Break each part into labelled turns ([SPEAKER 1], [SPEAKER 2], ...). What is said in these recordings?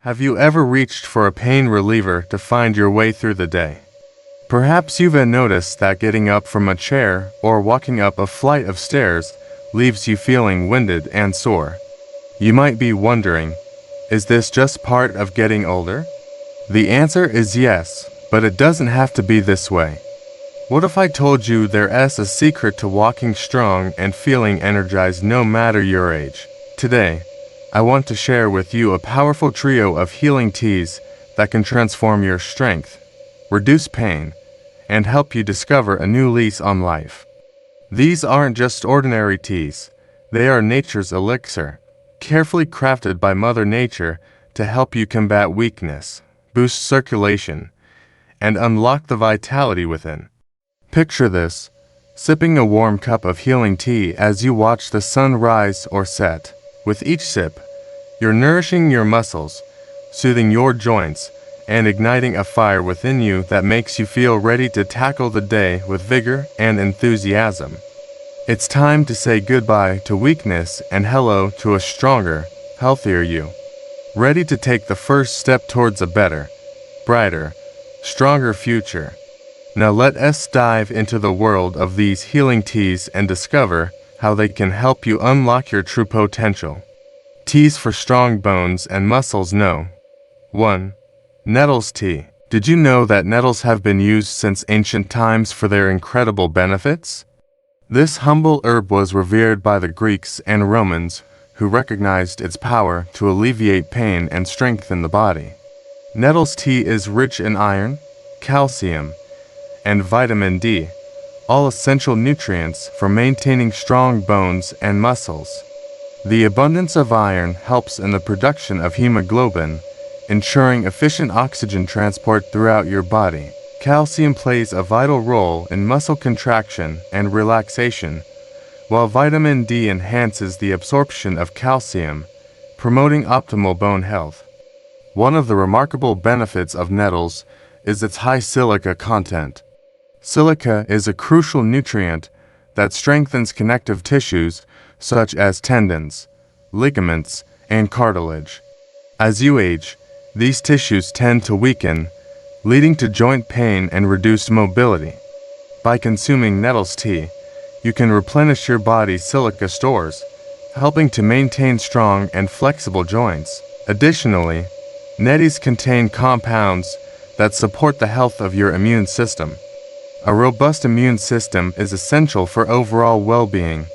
[SPEAKER 1] Have you ever reached for a pain reliever to find your way through the day? Perhaps you've noticed that getting up from a chair or walking up a flight of stairs leaves you feeling winded and sore. You might be wondering, is this just part of getting older? The answer is yes, but it doesn't have to be this way. What if I told you there's a secret to walking strong and feeling energized no matter your age? Today, I want to share with you a powerful trio of healing teas that can transform your strength, reduce pain, and help you discover a new lease on life. These aren't just ordinary teas, they are nature's elixir, carefully crafted by Mother Nature to help you combat weakness, boost circulation, and unlock the vitality within. Picture this, sipping a warm cup of healing tea as you watch the sun rise or set. With each sip, you're nourishing your muscles, soothing your joints, and igniting a fire within you that makes you feel ready to tackle the day with vigor and enthusiasm. It's time to say goodbye to weakness and hello to a stronger, healthier you. Ready to take the first step towards a better, brighter, stronger future. Now let us dive into the world of these healing teas and discover how they can help you unlock your true potential. Teas for strong bones and muscles. 1. Nettles tea. Did you know that nettles have been used since ancient times for their incredible benefits? This humble herb was revered by the Greeks and Romans, who recognized its power to alleviate pain and strengthen the body. Nettles tea is rich in iron, calcium, and vitamin D, all essential nutrients for maintaining strong bones and muscles. The abundance of iron helps in the production of hemoglobin, ensuring efficient oxygen transport throughout your body. Calcium plays a vital role in muscle contraction and relaxation, while vitamin D enhances the absorption of calcium, promoting optimal bone health. One of the remarkable benefits of nettles is its high silica content. Silica is a crucial nutrient that strengthens connective tissues such as tendons, ligaments, and cartilage. As you age, these tissues tend to weaken, leading to joint pain and reduced mobility. By consuming nettles tea, you can replenish your body's silica stores, helping to maintain strong and flexible joints. Additionally, nettles contain compounds that support the health of your immune system. A robust immune system is essential for overall well-being,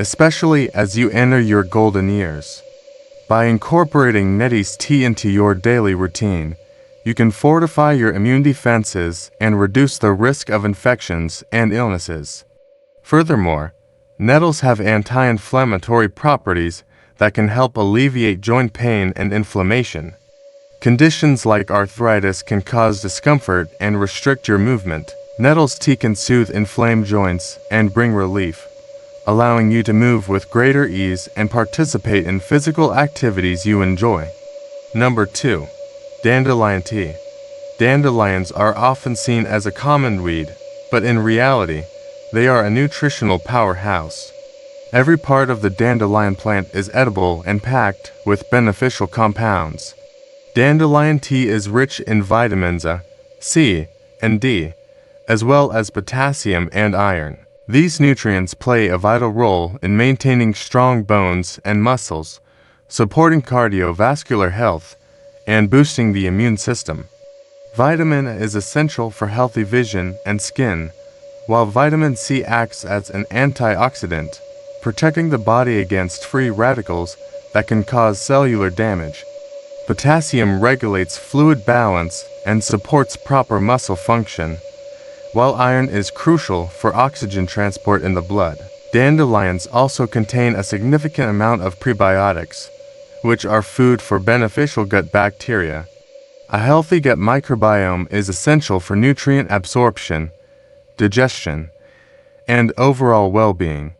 [SPEAKER 1] especially as you enter your golden years. By incorporating nettles tea into your daily routine, you can fortify your immune defenses and reduce the risk of infections and illnesses. Furthermore, nettles have anti-inflammatory properties that can help alleviate joint pain and inflammation. Conditions like arthritis can cause discomfort and restrict your movement. Nettles tea can soothe inflamed joints and bring relief, allowing you to move with greater ease and participate in physical activities you enjoy. 2. Dandelion tea. Dandelions are often seen as a common weed, but in reality, they are a nutritional powerhouse. Every part of the dandelion plant is edible and packed with beneficial compounds. Dandelion tea is rich in vitamins A, C, and D, as well as potassium and iron. These nutrients play a vital role in maintaining strong bones and muscles, supporting cardiovascular health, and boosting the immune system. Vitamin A is essential for healthy vision and skin, while vitamin C acts as an antioxidant, protecting the body against free radicals that can cause cellular damage. Potassium regulates fluid balance and supports proper muscle function, while iron is crucial for oxygen transport in the blood. Dandelions also contain a significant amount of prebiotics, which are food for beneficial gut bacteria. A healthy gut microbiome is essential for nutrient absorption, digestion, and overall well-being.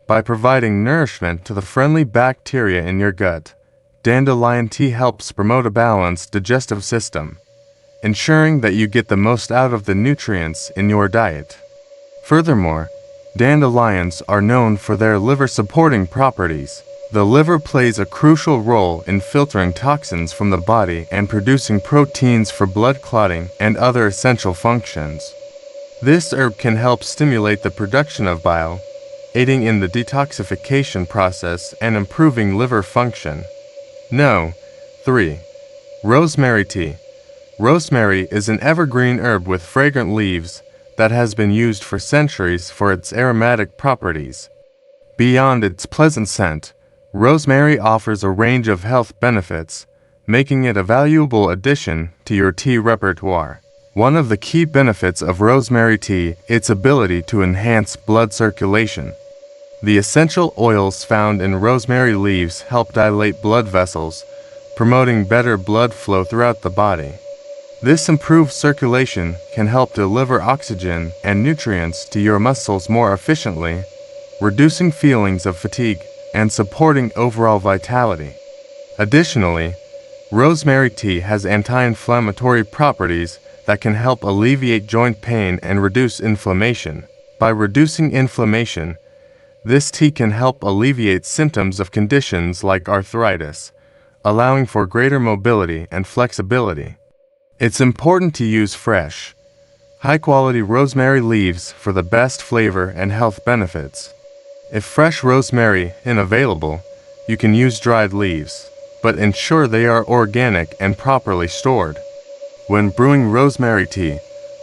[SPEAKER 1] By providing nourishment to the friendly bacteria in your gut, dandelion tea helps promote a balanced digestive system, ensuring that you get the most out of the nutrients in your diet. Furthermore, dandelions are known for their liver-supporting properties. The liver plays a crucial role in filtering toxins from the body and producing proteins for blood clotting and other essential functions. This herb can help stimulate the production of bile, aiding in the detoxification process and improving liver function. No. 3. Rosemary tea. Rosemary is an evergreen herb with fragrant leaves that has been used for centuries for its aromatic properties. Beyond its pleasant scent, rosemary offers a range of health benefits, making it a valuable addition to your tea repertoire. One of the key benefits of rosemary tea is its ability to enhance blood circulation. The essential oils found in rosemary leaves help dilate blood vessels, promoting better blood flow throughout the body. This improved circulation can help deliver oxygen and nutrients to your muscles more efficiently, reducing feelings of fatigue and supporting overall vitality. Additionally, rosemary tea has anti-inflammatory properties that can help alleviate joint pain and reduce inflammation. By reducing inflammation, this tea can help alleviate symptoms of conditions like arthritis, allowing for greater mobility and flexibility. It's important to use fresh, high-quality rosemary leaves for the best flavor and health benefits. If fresh rosemary is unavailable, you can use dried leaves, but ensure they are organic and properly stored. When brewing rosemary tea,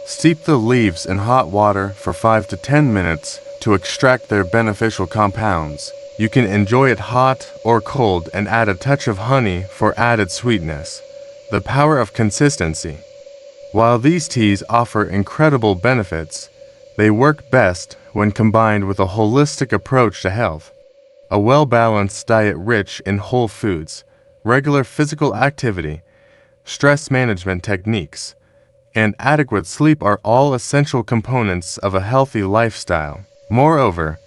[SPEAKER 1] steep the leaves in hot water for 5 to 10 minutes to extract their beneficial compounds. You can enjoy it hot or cold and add a touch of honey for added sweetness. The power of consistency. While these teas offer incredible benefits, they work best when combined with a holistic approach to health. A well-balanced diet rich in whole foods, regular physical activity, stress management techniques, and adequate sleep are all essential components of a healthy lifestyle. Moreover,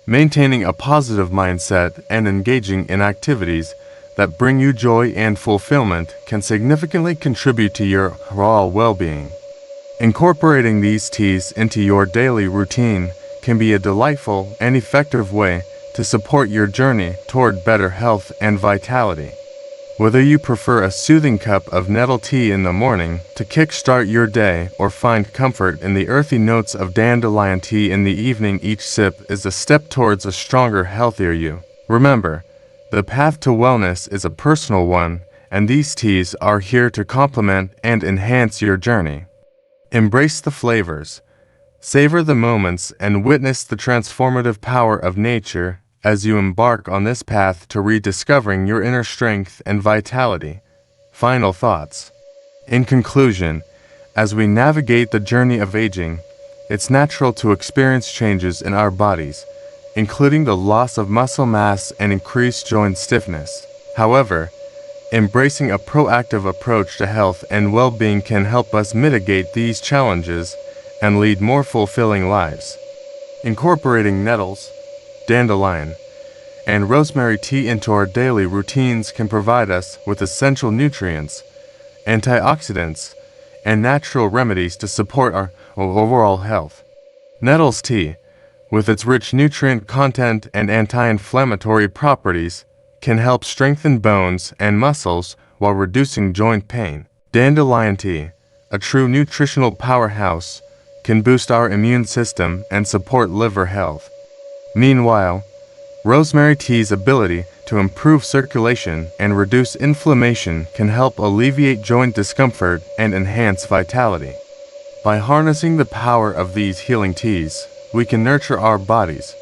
[SPEAKER 1] maintaining a positive mindset and engaging in activities that bring you joy and fulfillment can significantly contribute to your overall well-being. Incorporating these teas into your daily routine can be a delightful and effective way to support your journey toward better health and vitality. Whether you prefer a soothing cup of nettle tea in the morning to kickstart your day or find comfort in the earthy notes of dandelion tea in the evening, each sip is a step towards a stronger, healthier you. Remember, the path to wellness is a personal one, and these teas are here to complement and enhance your journey. Embrace the flavors, savor the moments, and witness the transformative power of nature as you embark on this path to rediscovering your inner strength and vitality. Final thoughts. In conclusion, as we navigate the journey of aging, it's natural to experience changes in our bodies, including the loss of muscle mass and increased joint stiffness. However, embracing a proactive approach to health and well-being can help us mitigate these challenges and lead more fulfilling lives. Incorporating nettles, dandelion, and rosemary tea into our daily routines can provide us with essential nutrients, antioxidants, and natural remedies to support our overall health. Nettles tea, with its rich nutrient content and anti-inflammatory properties, can help strengthen bones and muscles while reducing joint pain. Dandelion tea, a true nutritional powerhouse, can boost our immune system and support liver health. Meanwhile, rosemary tea's ability to improve circulation and reduce inflammation can help alleviate joint discomfort and enhance vitality. By harnessing the power of these healing teas, we can nurture our bodies,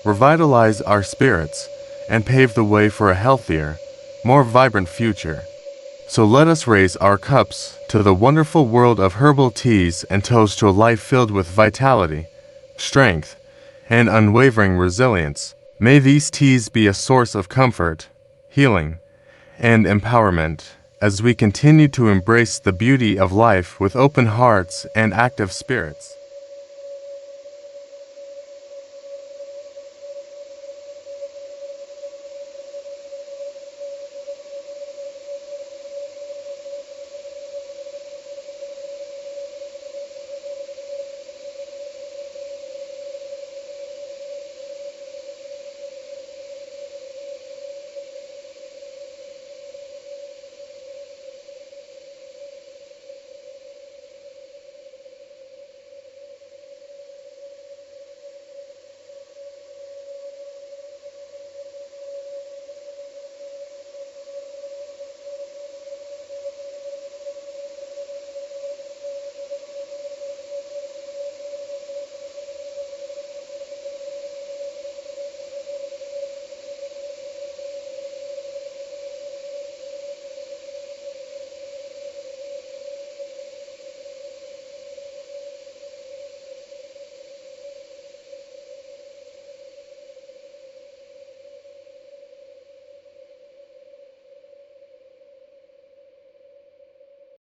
[SPEAKER 1] revitalize our spirits, and pave the way for a healthier, more vibrant future. So let us raise our cups to the wonderful world of herbal teas and toast to a life filled with vitality, strength, and unwavering resilience. May these teas be a source of comfort, healing, and empowerment as we continue to embrace the beauty of life with open hearts and active spirits.